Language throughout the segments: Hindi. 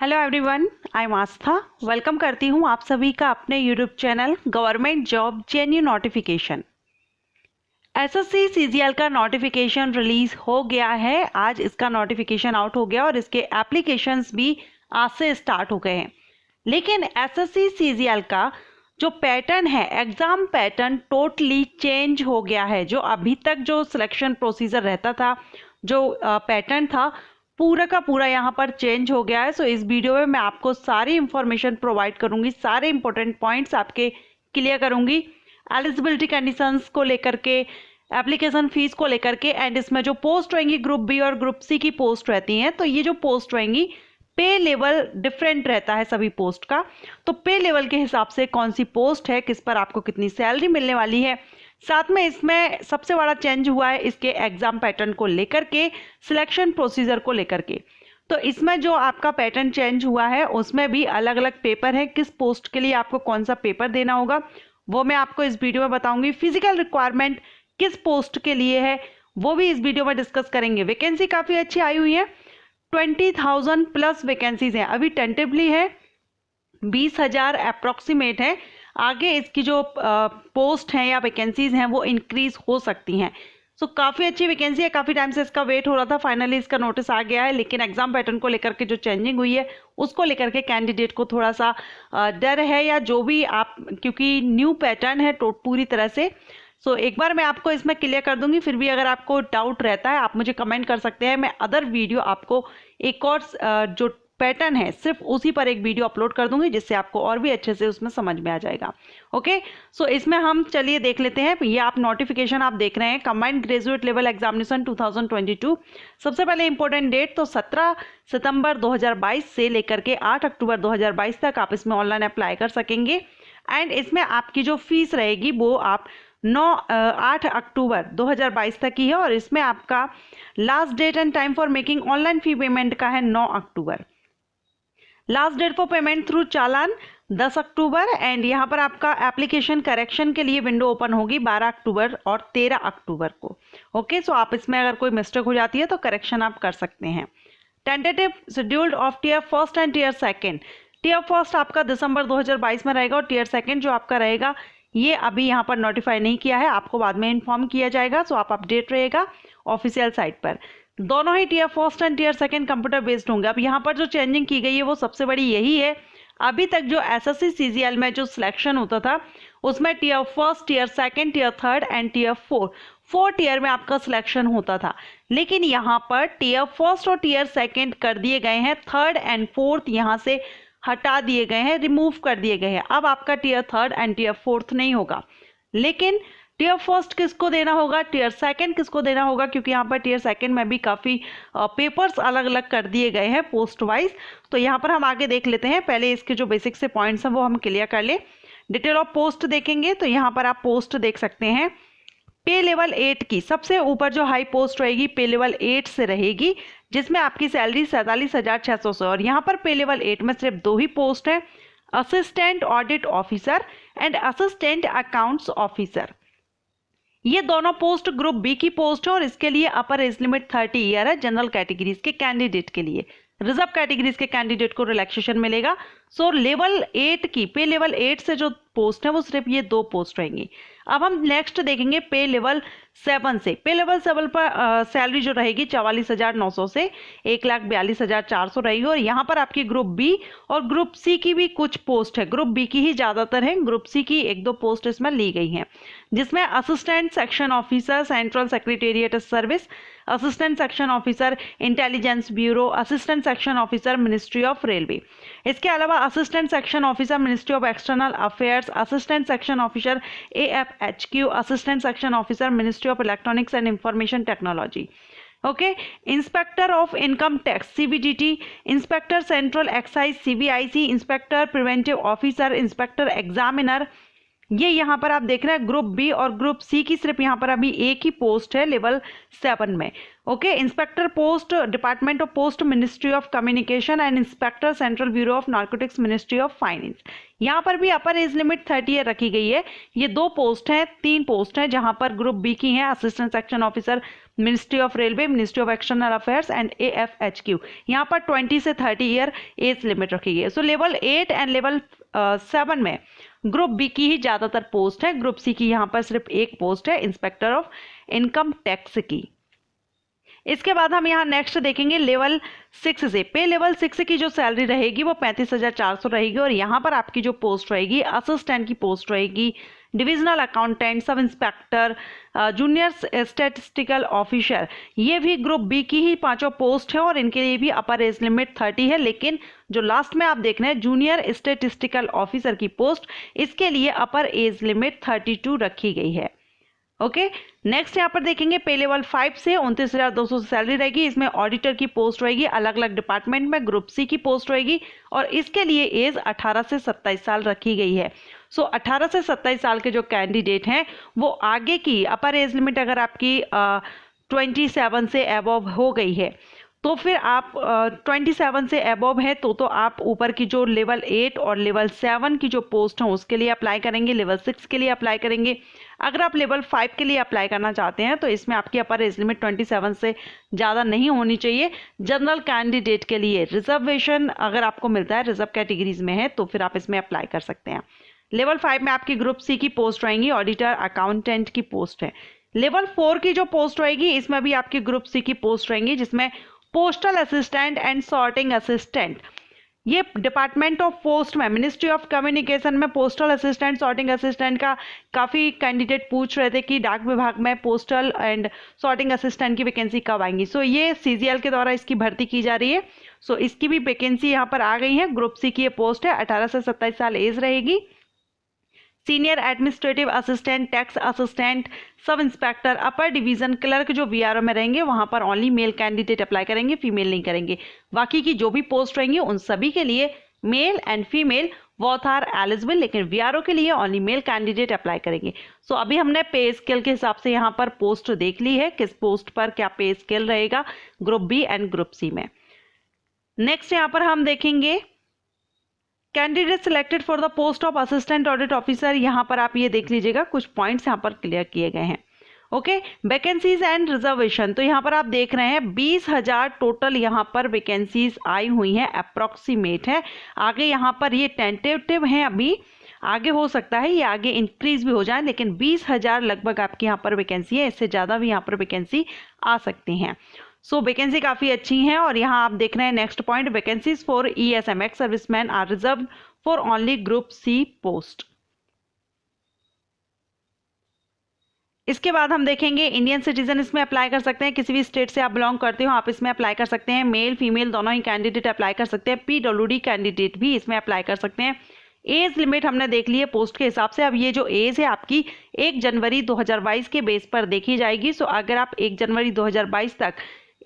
Hello everyone, I am Aastha. Welcome करती हूँ आप सभी का अपने YouTube channel government job JNU notification. SSC CGL का नोटिफिकेशन रिलीज हो गया है। आज इसका नोटिफिकेशन आउट हो गया और इसके एप्लीकेशंस भी आज से स्टार्ट हो गए हैं। लेकिन एसएससी सीजीएल का जो पैटर्न है, एग्जाम पैटर्न टोटली चेंज हो गया है। जो अभी तक जो सिलेक्शन प्रोसीजर रहता था, जो पैटर्न था, पूरा का पूरा यहाँ पर चेंज हो गया है। सो इस वीडियो में मैं आपको सारी इंफॉर्मेशन प्रोवाइड करूंगी, सारे इंपॉर्टेंट पॉइंट्स आपके क्लियर करूंगी, एलिजिबिलिटी कंडीशंस को लेकर के, एप्लीकेशन फीस को लेकर के, एंड इसमें जो पोस्ट रहेंगी ग्रुप बी और ग्रुप सी की पोस्ट रहती हैं। तो ये जो पोस्ट रहेंगी, पे लेवल डिफरेंट रहता है सभी पोस्ट का। तो पे लेवल के हिसाब से कौन सी पोस्ट है, किस पर आपको कितनी सैलरी मिलने वाली है, साथ में इसमें सबसे बड़ा चेंज हुआ है इसके एग्जाम पैटर्न को लेकर के, सिलेक्शन प्रोसीजर को लेकर के। तो इसमें जो आपका पैटर्न चेंज हुआ है उसमें भी अलग अलग पेपर है। किस पोस्ट के लिए आपको कौन सा पेपर देना होगा वो मैं आपको इस वीडियो में बताऊंगी। फिजिकल रिक्वायरमेंट किस पोस्ट के लिए है वो भी इस वीडियो में डिस्कस करेंगे। वैकेंसी काफ़ी अच्छी आई हुई है, 20,000 प्लस वैकेंसीज हैं। अभी टेंटेटिवली है 20,000 अप्रॉक्सीमेट है। आगे इसकी जो पोस्ट हैं या वैकेंसीज हैं वो इंक्रीज हो सकती हैं। सो काफ़ी अच्छी वैकेंसी है। काफ़ी टाइम से इसका वेट हो रहा था, फाइनली इसका नोटिस आ गया है। लेकिन एग्जाम पैटर्न को लेकर के जो चेंजिंग हुई है उसको लेकर के कैंडिडेट को थोड़ा सा डर है, या जो भी आप, क्योंकि न्यू पैटर्न है तो पूरी तरह से। सो एक बार मैं आपको इसमें क्लियर कर दूंगी। फिर भी अगर आपको डाउट रहता है आप मुझे कमेंट कर सकते हैं। मैं अदर वीडियो आपको एक और जो पैटर्न है सिर्फ उसी पर एक वीडियो अपलोड कर दूंगी, जिससे आपको और भी अच्छे से उसमें समझ में आ जाएगा। ओके, सो इसमें हम चलिए देख लेते हैं। ये आप नोटिफिकेशन आप देख रहे हैं, कंबाइंड ग्रेजुएट लेवल एग्जामिनेशन 2022। सबसे पहले इंपॉर्टेंट डेट तो 17 सितंबर 2022 से लेकर के 8 अक्टूबर 2022 तक आप इसमें ऑनलाइन अप्लाई कर सकेंगे। एंड इसमें आपकी जो फीस रहेगी वो आप 8 अक्टूबर 2022 तक ही है। और इसमें आपका last date and time for making online fee payment का है 9 October. Last date for payment through चालान 10 अक्टूबर। एंड यहाँ पर आपका एप्लीकेशन करेक्शन के लिए विंडो ओपन होगी 12 अक्टूबर और 13 अक्टूबर को। ओके, सो आप इसमें अगर कोई मिस्टेक हो जाती है तो करेक्शन आप कर सकते हैं। Tentative scheduled of tier first and tier second. Tier first आपका दिसंबर 2022 में रहेगा और टीयर सेकेंड जो आपका रहेगा ये अभी यहाँ पर नोटिफाई नहीं किया है, आपको बाद में इन्फॉर्म किया जाएगा। सो आप अपडेट रहेगा ऑफिशियल साइट पर। दोनों ही tier first and tier second computer based होंगे। अब यहाँ पर जो चेंजिंग की गई है वो सबसे बड़ी यही है, अभी तक जो एसएससी सीजीएल में जो सिलेक्शन होता था उसमें tier first, tier second, tier third and tier four tier में आपका सिलेक्शन होता था। लेकिन यहाँ पर टीयर फर्स्ट और टीयर सेकंड कर दिए गए हैं, थर्ड एंड फोर्थ यहाँ से हटा दिए गए हैं, रिमूव कर दिए गए हैं। अब आपका tier third and tier fourth नहीं होगा। लेकिन टीयर फर्स्ट किसको देना होगा, टीयर सेकंड किसको देना होगा, क्योंकि यहाँ पर टीयर सेकंड में भी काफ़ी पेपर्स अलग अलग कर दिए गए हैं पोस्ट वाइज। तो यहाँ पर हम आगे देख लेते हैं। पहले इसके जो बेसिक से पॉइंट्स हैं वो हम क्लियर कर ले। डिटेल ऑफ पोस्ट देखेंगे तो यहाँ पर आप पोस्ट देख सकते हैं। पे लेवल 8 की सबसे ऊपर जो हाई पोस्ट रहेगी पे लेवल 8 से रहेगी, जिसमें आपकी सैलरी 47,600 से। और यहाँ पर पे लेवल 8 में सिर्फ 2 ही पोस्ट है, assistant audit officer and assistant accounts officer. ये दोनों पोस्ट ग्रुप बी की पोस्ट है और इसके लिए अपर एज लिमिट 30 ईयर है जनरल कैटेगरीज के कैंडिडेट के लिए। रिजर्व कैटेगरीज के कैंडिडेट को रिलैक्सेशन मिलेगा। सो लेवल 8 की, पे लेवल 8 से जो पोस्ट है वो सिर्फ ये 2 पोस्ट रहेंगी। अब हम नेक्स्ट देखेंगे पे लेवल 7 से। पे लेवल 7 पर सैलरी जो रहेगी 44,900 से 1,42,400 रहेगी। और यहाँ पर आपकी ग्रुप बी और ग्रुप सी की भी कुछ पोस्ट है, ग्रुप बी की ही ज़्यादातर है, ग्रुप सी की 1-2 पोस्ट इसमें ली गई हैं, जिसमें assistant section officer central secretariat service, assistant section officer intelligence bureau, assistant section officer ministry of railway. इसके अलावा assistant section officer ministry of external affairs, assistant section officer AFHQ, assistant section officer ministry of electronics and information technology. Okay, inspector of income tax CBDT, inspector central excise CBIC, inspector preventive officer, inspector examiner. ये यहाँ पर आप देख रहे हैं ग्रुप बी और ग्रुप सी की सिर्फ यहाँ पर अभी एक ही पोस्ट है लेवल 7 में। Okay, inspector post department of post ministry of communication and inspector central bureau of narcotics ministry of finance. यहाँ पर भी अपर एज लिमिट 30 ईयर रखी गई है। ये 2 पोस्ट हैं, 3 पोस्ट हैं, जहाँ पर ग्रुप बी की हैं assistant section officer ministry of railway, ministry of external affairs and AFHQ। यहाँ पर 20 से 30 ईयर एज लिमिट रखी गई है। सो लेवल 8 एंड लेवल 7 में ग्रुप बी की ही ज़्यादातर पोस्ट है। ग्रुप सी की यहाँ पर सिर्फ एक पोस्ट है, इंस्पेक्टर ऑफ इनकम टैक्स की। इसके बाद हम यहाँ नेक्स्ट देखेंगे लेवल 6 से। पे लेवल 6 की जो सैलरी रहेगी वो 35,400 रहेगी और यहाँ पर आपकी जो पोस्ट रहेगी असिस्टेंट की पोस्ट रहेगी, divisional accountant, sub inspector, junior statistical officer, ये भी ग्रुप बी की ही 5 पोस्ट है और इनके लिए भी अपर एज लिमिट 30 है। लेकिन जो लास्ट में आप देख रहे हैं जूनियर स्टैटिस्टिकल ऑफिसर की पोस्ट, इसके लिए अपर एज लिमिट 32 रखी गई है। ओके, नेक्स्ट यहाँ पर देखेंगे पे लेवल 5 से 29,200 सैलरी रहेगी। इसमें ऑडिटर की पोस्ट रहेगी, अलग अलग डिपार्टमेंट में ग्रुप सी की पोस्ट रहेगी और इसके लिए एज 18 से 27 साल रखी गई है। सो 18 से 27 साल के जो कैंडिडेट हैं वो आगे की अपर एज लिमिट अगर आपकी 27 से अबव हो गई है तो फिर आप 27 से अबव है तो आप ऊपर की जो लेवल 8 और लेवल 7 की जो पोस्ट हैं उसके लिए अप्लाई करेंगे, लेवल 6 के लिए अप्लाई करेंगे। अगर आप लेवल 5 के लिए अप्लाई करना चाहते हैं तो इसमें आपकी अपर एज लिमिट 27 से ज़्यादा नहीं होनी चाहिए। जनरल कैंडिडेट के लिए रिजर्वेशन अगर आपको मिलता है, रिजर्व कैटेगरीज में है, तो फिर आप इसमें अप्लाई कर सकते हैं। लेवल 5 में आपकी ग्रुप सी की पोस्ट रहेंगी, ऑडिटर अकाउंटेंट की पोस्ट है। लेवल 4 की जो पोस्ट रहेगी इसमें भी आपकी ग्रुप सी की पोस्ट रहेंगी, जिसमें postal assistant and sorting assistant, ये डिपार्टमेंट ऑफ पोस्ट में मिनिस्ट्री ऑफ कम्युनिकेशन में पोस्टल असिस्टेंट, सॉर्टिंग असिस्टेंट का काफ़ी कैंडिडेट पूछ रहे थे कि डाक विभाग में पोस्टल एंड सॉर्टिंग असिस्टेंट की वैकेंसी कब आएंगी। सो ये CGL के द्वारा इसकी भर्ती की जा रही है। सो इसकी भी वैकेंसी यहाँ पर आ गई है। ग्रुप सी की ये पोस्ट है, 18 से 27 साल एज रहेगी। Senior administrative assistant, tax assistant, sub inspector, अपर डिवीजन क्लर्क जो VRO में रहेंगे वहां पर ओनली मेल कैंडिडेट अप्लाई करेंगे, फीमेल नहीं करेंगे। बाकी की जो भी पोस्ट रहेंगी उन सभी के लिए male and female both are eligible, लेकिन VRO के लिए ओनली मेल कैंडिडेट अप्लाई करेंगे। सो अभी हमने पे स्केल के हिसाब से यहाँ पर पोस्ट देख ली है, किस पोस्ट पर क्या पे स्केल रहेगा group B and group C में। नेक्स्ट यहाँ पर हम देखेंगे candidate selected for the post of assistant audit officer. यहाँ पर आप ये देख लीजिएगा, कुछ पॉइंट्स यहाँ पर क्लियर किए गए हैं। ओके, वैकेंसीज एंड रिजर्वेशन, तो यहाँ पर आप देख रहे हैं 20,000 टोटल यहाँ पर वैकेंसीज आई हुई हैं, अप्रॉक्सीमेट है। आगे यहाँ पर ये टेंटेटिव हैं, अभी आगे हो सकता है ये आगे इंक्रीज भी हो जाए, लेकिन 20,000 लगभग आपकी यहाँ पर वैकेंसी है। इससे ज़्यादा भी यहाँ पर वैकेंसी आ सकती हैं। सो वैकेंसी काफ़ी अच्छी हैं। और यहाँ आप देख रहे हैं next point, vacancies for ESMX serviceman are reserve for only group C post. इसके बाद हम देखेंगे इंडियन सिटीजन इसमें अप्लाई कर सकते हैं, किसी भी स्टेट से आप बिलोंग करते हो आप इसमें अप्लाई कर सकते हैं। मेल फीमेल दोनों ही कैंडिडेट अप्लाई कर सकते हैं। PWD कैंडिडेट भी इसमें अप्लाई कर सकते हैं। एज लिमिट हमने देख ली है पोस्ट के हिसाब से। अब ये जो एज है आपकी 1 जनवरी 2022 के बेस पर देखी जाएगी। सो अगर आप 1 जनवरी 2022 तक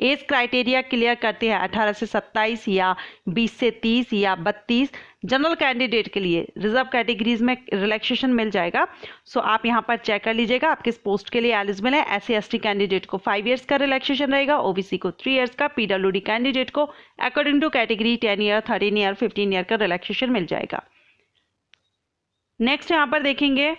एज क्राइटेरिया क्लियर करते हैं 18 से 27 या 20 से 30 या 32, जनरल कैंडिडेट के लिए रिजर्व कैटेगरीज में रिलैक्सेशन मिल जाएगा। सो आप यहाँ पर चेक कर लीजिएगा आप किस पोस्ट के लिए एलिजिबल है। SC/ST कैंडिडेट को 5 ईयर्स का रिलैक्सेशन रहेगा, OBC को 3 ईयर्स का, PWD कैंडिडेट को according to category 10 year, 13 year, 15 year का रिलैक्सेशन मिल जाएगा। नेक्स्ट यहाँ पर देखेंगे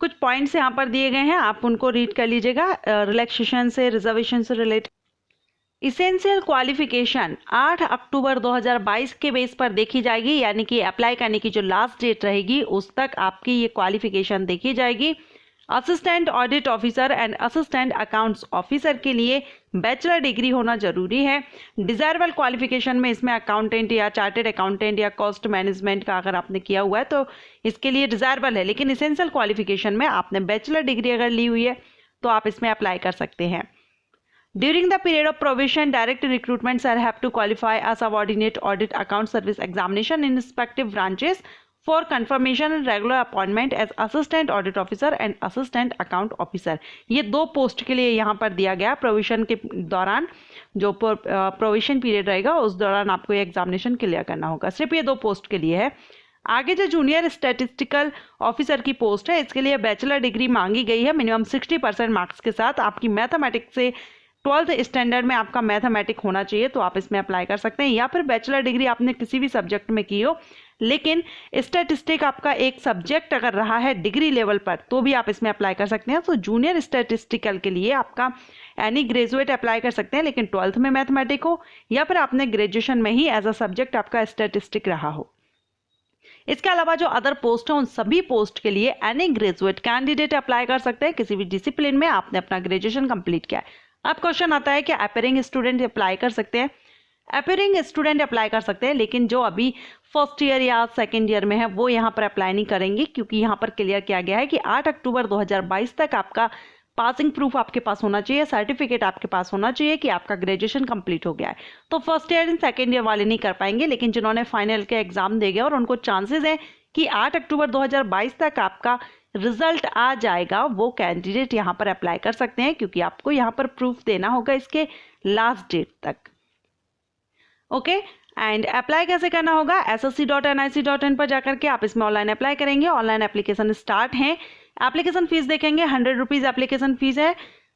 कुछ पॉइंट्स यहाँ पर दिए गए हैं, आप उनको रीड कर लीजिएगा। रिलैक्सेशन से, रिजर्वेशन से रिलेटेड इसेंशियल क्वालिफिकेशन 8 अक्टूबर 2022 के बेस पर देखी जाएगी, यानी कि अप्लाई करने की जो लास्ट डेट रहेगी उस तक आपकी ये क्वालिफिकेशन देखी जाएगी। Assistant audit officer and assistant accounts officer के लिए बैचलर डिग्री होना जरूरी है। डिजायरेबल क्वालिफिकेशन में इसमें अकाउंटेंट या चार्टेड अकाउंटेंट या कॉस्ट मैनेजमेंट का अगर आपने किया हुआ है तो इसके लिए डिजायरेबल है, लेकिन इसेंशियल क्वालिफिकेशन में आपने बैचलर डिग्री अगर ली हुई है तो आप इसमें अप्लाई कर सकते हैं। During the period of probation, direct recruitment shall have to qualify a subordinate audit account service examination in respective branches for confirmation and regular appointment as assistant audit officer and assistant account officer। ये 2 पोस्ट के लिए यहाँ पर दिया गया। प्रोविजन के दौरान जो प्रोविजन पीरियड रहेगा उस दौरान आपको ये एग्जामिनेशन क्लियर करना होगा। सिर्फ ये 2 पोस्ट के लिए है। आगे जो जूनियर स्टैटिस्टिकल ऑफिसर की पोस्ट है, इसके लिए बैचलर डिग्री मांगी गई है मिनिमम 60% मार्क्स के साथ। आपकी मैथमेटिक्स से 12th स्टैंडर्ड में आपका मैथमेटिक होना चाहिए, तो आप इसमें अप्लाई कर सकते हैं। या फिर बैचलर डिग्री आपने किसी भी सब्जेक्ट में की हो, लेकिन स्टैटिस्टिक आपका एक सब्जेक्ट अगर रहा है डिग्री लेवल पर, तो भी आप इसमें अप्लाई कर सकते हैं। तो जूनियर स्टैटिस्टिकल के लिए आपका एनी ग्रेजुएट अप्लाई कर सकते हैं, लेकिन 12th में मैथमेटिक हो, या फिर आपने ग्रेजुएशन में ही एज अ सब्जेक्ट आपका स्टैटिस्टिक रहा हो। इसके अलावा जो अदर पोस्ट है, उन सभी पोस्ट के लिए एनी ग्रेजुएट कैंडिडेट अप्लाई कर सकते हैं, किसी भी डिसिप्लिन में आपने अपना ग्रेजुएशन कंप्लीट किया है। अब क्वेश्चन आता है कि अपीयरिंग स्टूडेंट अप्लाई कर सकते हैं? अपीयरिंग स्टूडेंट अप्लाई कर सकते हैं, लेकिन जो अभी फर्स्ट ईयर या सेकेंड ईयर में है वो यहाँ पर अप्लाई नहीं करेंगे, क्योंकि यहाँ पर क्लियर किया गया है कि 8 अक्टूबर 2022 तक आपका पासिंग प्रूफ आपके पास होना चाहिए, सर्टिफिकेट आपके पास होना चाहिए कि आपका ग्रेजुएशन कंप्लीट हो गया है। तो first year and second year वाले नहीं कर पाएंगे, लेकिन जिन्होंने फाइनल के एग्जाम दे गया और उनको चांसेस है कि 8 अक्टूबर 2022 तक आपका रिजल्ट आ जाएगा, वो कैंडिडेट यहाँ पर अप्लाई कर सकते हैं, क्योंकि आपको यहाँ पर प्रूफ देना होगा इसके लास्ट डेट तक। ओके, एंड अप्लाई कैसे करना होगा? ssc.nic.in पर जाकर के आप इसमें ऑनलाइन अप्लाई करेंगे। ऑनलाइन एप्लीकेशन स्टार्ट है। एप्लीकेशन फीस देखेंगे, 100 रुपीज़ एप्लीकेशन फीस है,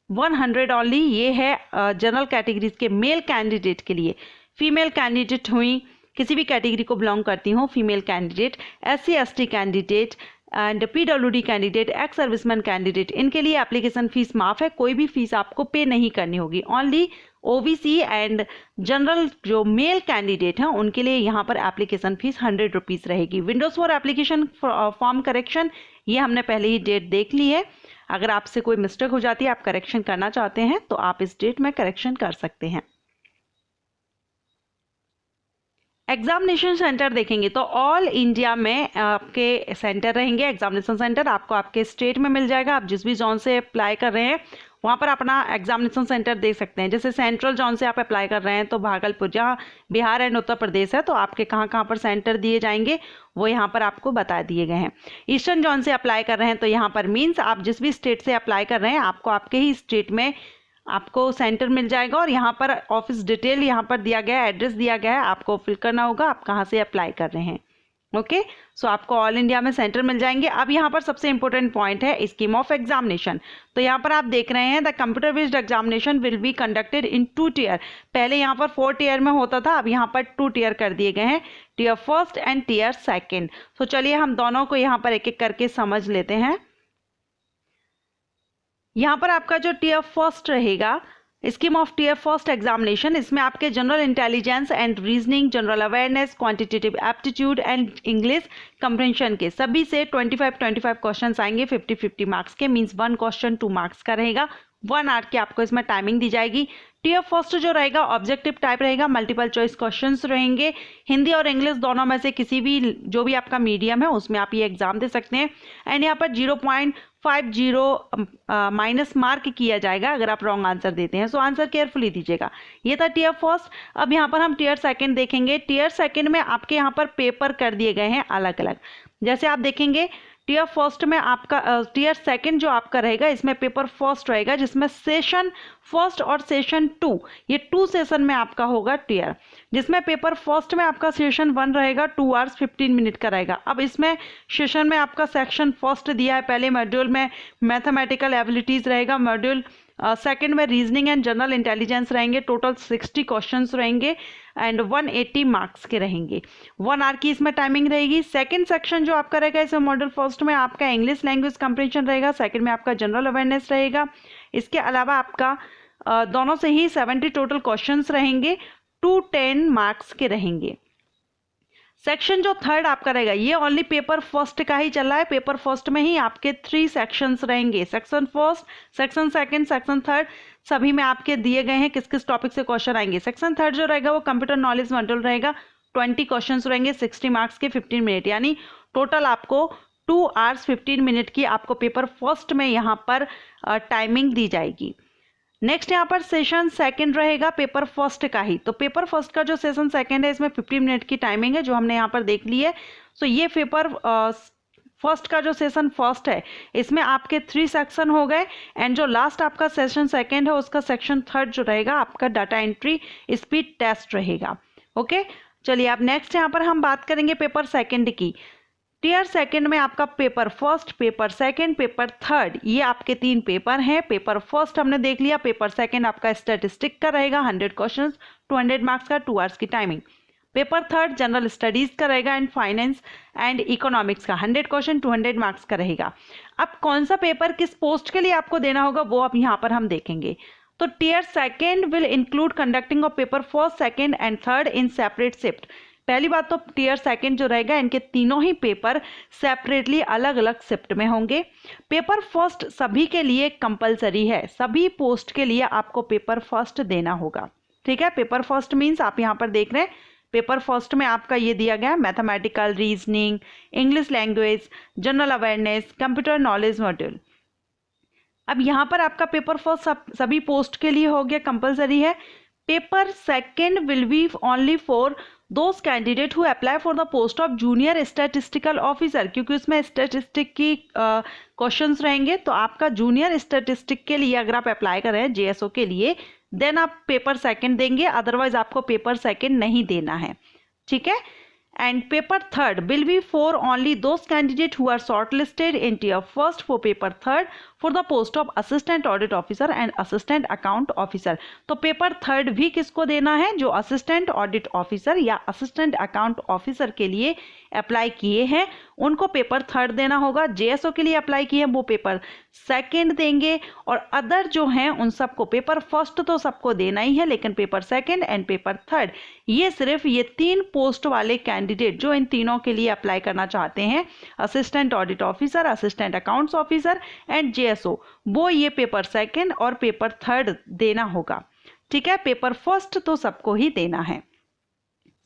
100 ओनली। ये है जनरल कैटेगरीज के मेल कैंडिडेट के लिए। फीमेल कैंडिडेट हुई, किसी भी कैटेगरी को बिलोंग करती हूँ, female candidate, SC/ST candidate and PWD candidate, ex serviceman candidate, इनके लिए एप्लीकेशन फीस माफ है, कोई भी फीस आपको पे नहीं करनी होगी। ओनली OBC एंड जनरल जो मेल कैंडिडेट हैं उनके लिए यहाँ पर एप्लीकेशन फीस 100 रुपीज़ रहेगी। Windows for application form correction, ये हमने पहले ही डेट देख ली है। अगर आपसे कोई मिस्टेक हो जाती है, आप करेक्शन करना चाहते हैं, तो आप इस डेट में करेक्शन कर सकते हैं। एग्जामिनेशन सेंटर देखेंगे तो ऑल इंडिया में आपके सेंटर रहेंगे। एग्जामिनेशन सेंटर आपको आपके स्टेट में मिल जाएगा। आप जिस भी जोन से अप्लाई कर रहे हैं वहाँ पर अपना एग्जामिनेशन सेंटर देख सकते हैं। जैसे सेंट्रल जोन से आप अप्लाई कर रहे हैं तो भागलपुर, जहाँ बिहार एंड उत्तर प्रदेश है, तो आपके कहाँ कहाँ पर सेंटर दिए जाएंगे वो यहाँ पर आपको बता दिए गए हैं। ईस्टर्न जोन से अप्लाई कर रहे हैं तो यहाँ पर मीन्स आप जिस भी स्टेट से अप्लाई कर रहे हैं आपको आपके ही स्टेट में आपको सेंटर मिल जाएगा, और यहाँ पर ऑफिस डिटेल यहाँ पर दिया गया है, एड्रेस दिया गया है, आपको फिल करना होगा आप कहाँ से अप्लाई कर रहे हैं। ओके, सो आपको ऑल इंडिया में सेंटर मिल जाएंगे। अब यहाँ पर सबसे इंपॉर्टेंट पॉइंट है स्कीम ऑफ एग्जामिनेशन। तो यहाँ पर आप देख रहे हैं the computer based examination will be conducted in 2 tier. पहले यहाँ पर 4 टीयर में होता था, अब यहाँ पर 2 टीयर कर दिए गए हैं, tier first and tier second. तो चलिए हम दोनों को यहाँ पर एक एक करके समझ लेते हैं। यहाँ पर आपका जो टीयर फर्स्ट रहेगा, scheme of tier first examination, इसमें आपके general intelligence and reasoning, general awareness, quantitative aptitude and English comprehension के सभी से 25 क्वेश्चंस आएंगे 50 मार्क्स के। मींस 1 क्वेश्चन 2 मार्क्स का रहेगा। 1 आवर की आपको इसमें टाइमिंग दी जाएगी। टीयर फर्स्ट जो रहेगा ऑब्जेक्टिव टाइप रहेगा, मल्टीपल चॉइस क्वेश्चंस रहेंगे, हिंदी और इंग्लिश दोनों में से किसी भी जो भी आपका मीडियम है उसमें आप ये एग्जाम दे सकते हैं। एंड यहाँ पर 0.50 माइनस मार्क किया जाएगा अगर आप रॉन्ग आंसर देते हैं। सो आंसर केयरफुली दीजिएगा। ये था टीयर फर्स्ट। अब यहाँ पर हम टीयर सेकंड देखेंगे। टीयर सेकंड में आपके यहाँ पर पेपर कर दिए गए हैं अलग अलग। जैसे आप देखेंगे टीयर फर्स्ट में आपका टीयर सेकंड जो आपका रहेगा, इसमें पेपर फर्स्ट रहेगा, जिसमें सेशन फर्स्ट और सेशन 2, ये 2 सेशन में आपका होगा टीयर। जिसमें पेपर फर्स्ट में आपका सेशन 1 रहेगा, 2 आवर्स 15 मिनट का रहेगा। अब इसमें सेशन में आपका सेक्शन फर्स्ट दिया है, पहले मॉड्यूल में मैथमेटिकल एबिलिटीज़ रहेगा, मॉड्यूल सेकंड में रीजनिंग एंड जनरल इंटेलिजेंस रहेंगे। टोटल 60 क्वेश्चंस रहेंगे एंड 180 मार्क्स के रहेंगे। 1 आवर की इसमें टाइमिंग रहेगी। सेकंड सेक्शन जो आपका रहेगा, इसमें मॉड्यूल फर्स्ट में आपका इंग्लिश लैंग्वेज कंप्रीहेंशन रहेगा, सेकंड में आपका जनरल अवेयरनेस रहेगा। इसके अलावा आपका दोनों से ही 70 टोटल क्वेश्चंस रहेंगे, 210 मार्क्स के रहेंगे। सेक्शन जो थर्ड आपका रहेगा, ये ओनली पेपर फर्स्ट का ही चल रहा है। पेपर फर्स्ट में ही आपके 3 सेक्शंस रहेंगे, section first, section second, section third, सभी में आपके दिए गए हैं किस किस टॉपिक से क्वेश्चन आएंगे। सेक्शन थर्ड जो रहेगा वो कंप्यूटर नॉलेज मॉड्यूल रहेगा, 20 क्वेश्चंस रहेंगे, 60 मार्क्स के 15 मिनट, यानी टोटल आपको 2 आवर्स 15 मिनट की आपको पेपर फर्स्ट में यहाँ पर टाइमिंग दी जाएगी। नेक्स्ट यहाँ पर सेशन सेकंड रहेगा पेपर फर्स्ट का ही। तो पेपर फर्स्ट का जो सेशन सेकंड है, इसमें 15 मिनट की टाइमिंग है, जो हमने यहाँ पर देख ली है। सो ये पेपर फर्स्ट का जो सेशन फर्स्ट है, इसमें आपके 3 सेक्शन हो गए। एंड जो लास्ट आपका सेशन सेकंड है, उसका सेक्शन थर्ड जो रहेगा आपका डाटा एंट्री स्पीड टेस्ट रहेगा। ओके, चलिए अब नेक्स्ट यहाँ पर हम बात करेंगे पेपर सेकंड की। टीयर सेकंड में आपका paper first, paper second, paper third, ये आपके 3 पेपर हैं। पेपर फर्स्ट हमने देख लिया, पेपर सेकंड आपका स्टैटिस्टिक का रहेगा 100 क्वेश्चंस 200 मार्क्स का, 2 आवर्स की timing. Paper third general studies का रहेगा एंड फाइनेंस एंड इकोनॉमिक्स का 100 क्वेश्चन 200 मार्क्स का रहेगा। अब कौन सा पेपर किस पोस्ट के लिए आपको देना होगा वो अब यहाँ पर हम देखेंगे। तो tier second will include conducting of paper first, second and third in separate shift. पहली बात तो टीयर सेकंड जो रहेगा इनके तीनों ही पेपर सेपरेटली अलग अलग शिफ्ट में होंगे। पेपर फर्स्ट सभी के लिए कंपलसरी है, सभी पोस्ट के लिए आपको पेपर फर्स्ट देना होगा। ठीक है, पेपर फर्स्ट मीन्स आप यहाँ पर देख रहे हैं पेपर फर्स्ट में आपका ये दिया गया है mathematical, reasoning, English language, general awareness, computer knowledge module. अब यहाँ पर आपका पेपर फर्स्ट सभी पोस्ट के लिए हो गया, कंपलसरी है। Paper second will be only for those candidate who apply for the post of junior statistical officer, क्योंकि उसमें स्टैटिस्टिक की क्वेश्चंस रहेंगे। तो आपका जूनियर स्टैटिस्टिक के लिए अगर आप अप्लाई कर रहे हैं जेएसओ के लिए, देन आप पेपर सेकंड देंगे, अदरवाइज आपको पेपर सेकंड नहीं देना है। ठीक है, and paper third will be for only those candidate who are short listed in tier first for paper third for the post of assistant audit officer and assistant account officer. तो पेपर थर्ड भी किसको देना है, जो असिस्टेंट ऑडिट ऑफिसर या असिस्टेंट अकाउंट ऑफिसर के लिए अप्लाई किए हैं उनको पेपर थर्ड देना होगा। जेएसओ के लिए अप्लाई किए हैं वो पेपर सेकंड देंगे, और अदर जो हैं उन सबको पेपर फर्स्ट तो सबको देना ही है, लेकिन paper second and paper third ये सिर्फ ये 3 पोस्ट वाले कैंडिडेट जो इन तीनों के लिए अप्लाई करना चाहते हैं, assistant audit officer, assistant accounts officer and JSO, वो ये पेपर सेकंड और पेपर थर्ड देना होगा। ठीक है, पेपर फर्स्ट तो सबको ही देना है।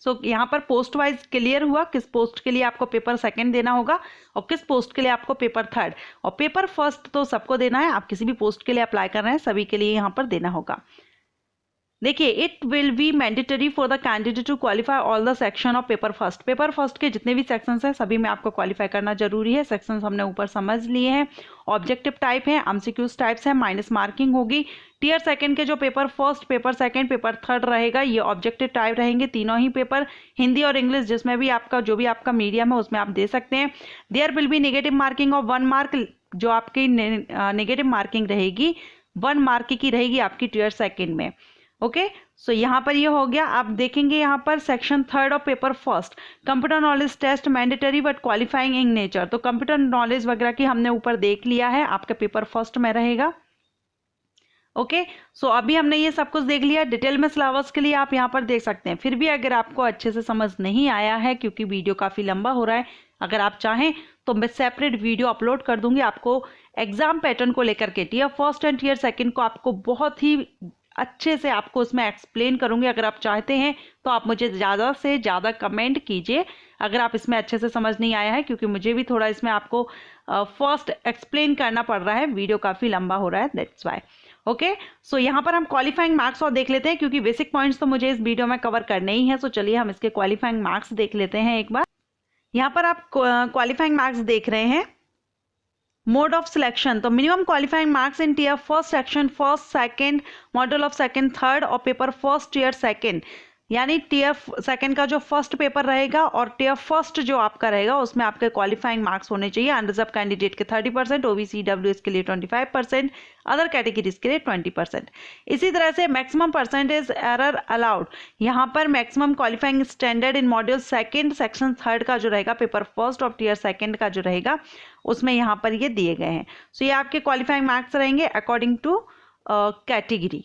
सो यहाँ पर पोस्ट वाइज क्लियर हुआ किस पोस्ट के लिए आपको पेपर सेकंड देना होगा और किस पोस्ट के लिए आपको पेपर थर्ड, और पेपर फर्स्ट तो सबको देना है। आप किसी भी पोस्ट के लिए अप्लाई कर रहे हैं सभी के लिए यहाँ पर देना होगा। देखिए, it will be mandatory for the candidate to qualify all the section of paper first. Paper first के जितने भी सेक्शंस हैं सभी में आपको क्वालिफाई करना जरूरी है। सेक्शंस हमने ऊपर समझ लिए हैं। ऑब्जेक्टिव टाइप है, एमसीक्यूज टाइप्स है, माइनस मार्किंग होगी। टीयर सेकंड के जो paper first, paper second, paper third रहेगा ये ऑब्जेक्टिव टाइप रहेंगे तीनों ही पेपर, हिंदी और इंग्लिश जिसमें भी आपका जो भी आपका मीडियम है उसमें आप दे सकते हैं। There will be negative marking of 1 mark, जो आपकी नेगेटिव मार्किंग रहेगी 1 मार्क की रहेगी आपकी टीयर सेकंड में। ओके, सो यहाँ पर ये हो गया। आप देखेंगे यहाँ पर section third of paper first, computer knowledge test mandatory but qualifying in nature. तो कंप्यूटर नॉलेज वगैरह की हमने ऊपर देख लिया है, आपके पेपर फर्स्ट में रहेगा। ओके, सो अभी हमने ये सब कुछ देख लिया। डिटेल में सिलेबस के लिए आप यहाँ पर देख सकते हैं। फिर भी अगर आपको अच्छे से समझ नहीं आया है, क्योंकि वीडियो काफ़ी लंबा हो रहा है, अगर आप चाहें तो मैं सेपरेट वीडियो अपलोड कर दूंगी आपको एग्जाम पैटर्न को लेकर के। Tier first and tier second को आपको बहुत ही अच्छे से आपको उसमें एक्सप्लेन करूंगी। अगर आप चाहते हैं तो आप मुझे ज़्यादा से ज़्यादा कमेंट कीजिए अगर आप इसमें अच्छे से समझ नहीं आया है, क्योंकि मुझे भी थोड़ा इसमें आपको फर्स्ट एक्सप्लेन करना पड़ रहा है। वीडियो काफ़ी लंबा हो रहा है, दैट्स वाई। ओके, सो यहाँ पर हम क्वालिफाइंग मार्क्स और देख लेते हैं, क्योंकि बेसिक पॉइंट्स तो मुझे इस वीडियो में कवर करने ही है। सो चलिए हम इसके क्वालिफाइंग मार्क्स देख लेते हैं एक बार। यहाँ पर आप क्वालिफाइंग मार्क्स देख रहे हैं। मोड ऑफ सिलेक्शन, तो minimum qualifying marks in tier first section first second, model of second third और पेपर फर्स्ट टीयर सेकंड, यानी टीयर सेकंड का जो फर्स्ट पेपर रहेगा और टीयर फर्स्ट जो आपका रहेगा उसमें आपके क्वालिफाइंग मार्क्स होने चाहिए। अनरिजर्व कैंडिडेट के 30%, ओबीसी डब्ल्यूएस के लिए 25%, अदर कैटेगरीज के लिए 20%। इसी तरह से मैक्सिमम परसेंटेज एरर अलाउड, यहाँ पर maximum qualifying standard in module second section third का जो रहेगा पेपर फर्स्ट और टीयर सेकंड का जो रहेगा उसमें यहाँ पर ये दिए गए हैं। सो ये आपके क्वालिफाइंग मार्क्स रहेंगे according to category.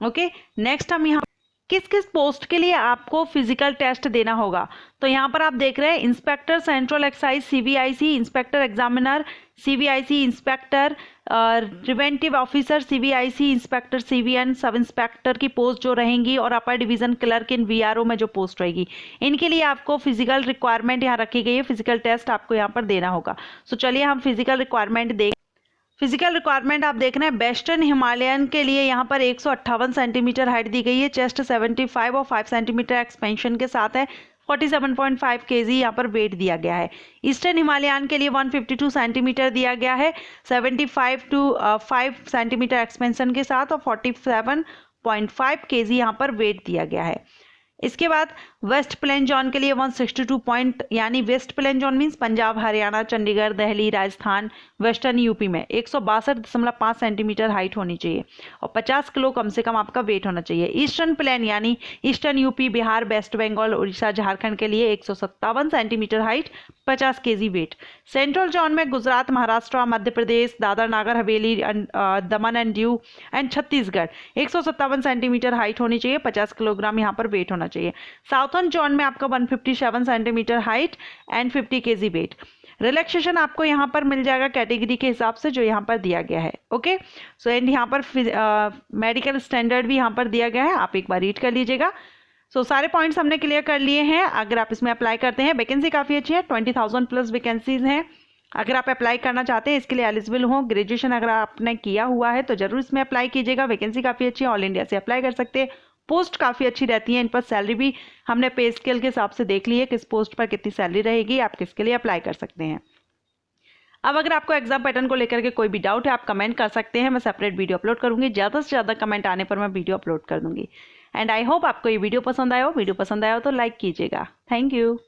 Okay, next हम यहाँ किस किस पोस्ट के लिए आपको फिजिकल टेस्ट देना होगा। तो यहाँ पर आप देख रहे हैं inspector central excise CBIC, inspector examiner CBIC, inspector preventive officer CBIC, inspector CVN, सब इंस्पेक्टर की पोस्ट जो रहेंगी और अपर डिवीजन क्लर्क इन वीआरओ में जो पोस्ट रहेगी, इनके लिए आपको फिजिकल रिक्वायरमेंट यहाँ रखी गई है। फिजिकल टेस्ट आपको यहाँ पर देना होगा। सो चलिए हम फिजिकल रिक्वायरमेंट देख फिजिकल रिक्वायरमेंट आप देख रहे हैं। वेस्टर्न हिमालयन के लिए यहाँ पर 158 सेंटीमीटर हाइट दी गई है, चेस्ट 75 और 5 सेंटीमीटर एक्सपेंशन के साथ है, 47.5 केजी यहाँ पर वेट दिया गया है। ईस्टर्न हिमालयन के लिए 152 सेंटीमीटर दिया गया है, 75 to 5 सेंटीमीटर एक्सपेंशन के साथ और 47.5 केजी यहाँ पर वेट दिया गया है। इसके बाद वेस्ट प्लेन जोन के लिए 162 पॉइंट, यानी west plain zone means Punjab, Haryana, Chandigarh, Delhi, Rajasthan, western UP में 162.5 सेंटीमीटर हाइट होनी चाहिए और 50 किलो कम से कम आपका वेट होना चाहिए। ईस्टर्न प्लेन यानी eastern UP, Bihar, west Bengal, Orissa, Jharkhand के लिए 157 centimetre height, 50 KG weight. Central zone में Gujarat, Maharashtra, Madhya Pradesh, Dadra Nagar Haveli, Daman and Diu and Chhattisgarh 157 centimetre height होनी चाहिए, 50 किलोग्राम यहाँ पर वेट होना चाहिए। साउथर्न जोन में आपका 157 centimetre height and 50 KG weight. Relaxation आपको यहाँ पर मिल जाएगा कैटेगरी के हिसाब से जो यहाँ पर दिया गया है। ओके सो एंड यहाँ पर मेडिकल स्टैंडर्ड भी यहाँ पर दिया गया है, आप एक बार रीड कर लीजिएगा। सो सारे पॉइंट्स हमने क्लियर कर लिए हैं। अगर आप इसमें अप्लाई करते हैं, वैकेंसी काफ़ी अच्छी है, 20,000 प्लस वैकेंसीज हैं। अगर आप अप्लाई करना चाहते हैं, इसके लिए एलिजिबल हो, ग्रेजुएशन अगर आपने किया हुआ है तो जरूर इसमें अप्लाई कीजिएगा। वैकेंसी काफ़ी अच्छी है, ऑल इंडिया से अप्लाई कर सकते हैं। पोस्ट काफ़ी अच्छी रहती है, इन पर सैलरी भी हमने पे स्केल के हिसाब से देख ली है, किस पोस्ट पर कितनी सैलरी रहेगी, आप किसके लिए अप्लाई कर सकते हैं। अब अगर आपको एग्जाम पैटर्न को लेकर के कोई भी डाउट है, आप कमेंट कर सकते हैं, मैं सेपरेट वीडियो अपलोड करूंगी। ज़्यादा से ज़्यादा कमेंट आने पर मैं वीडियो अपलोड कर दूंगी। एंड आई होप आपको ये वीडियो पसंद आया हो। वीडियो पसंद आया हो तो लाइक कीजिएगा। Thank you.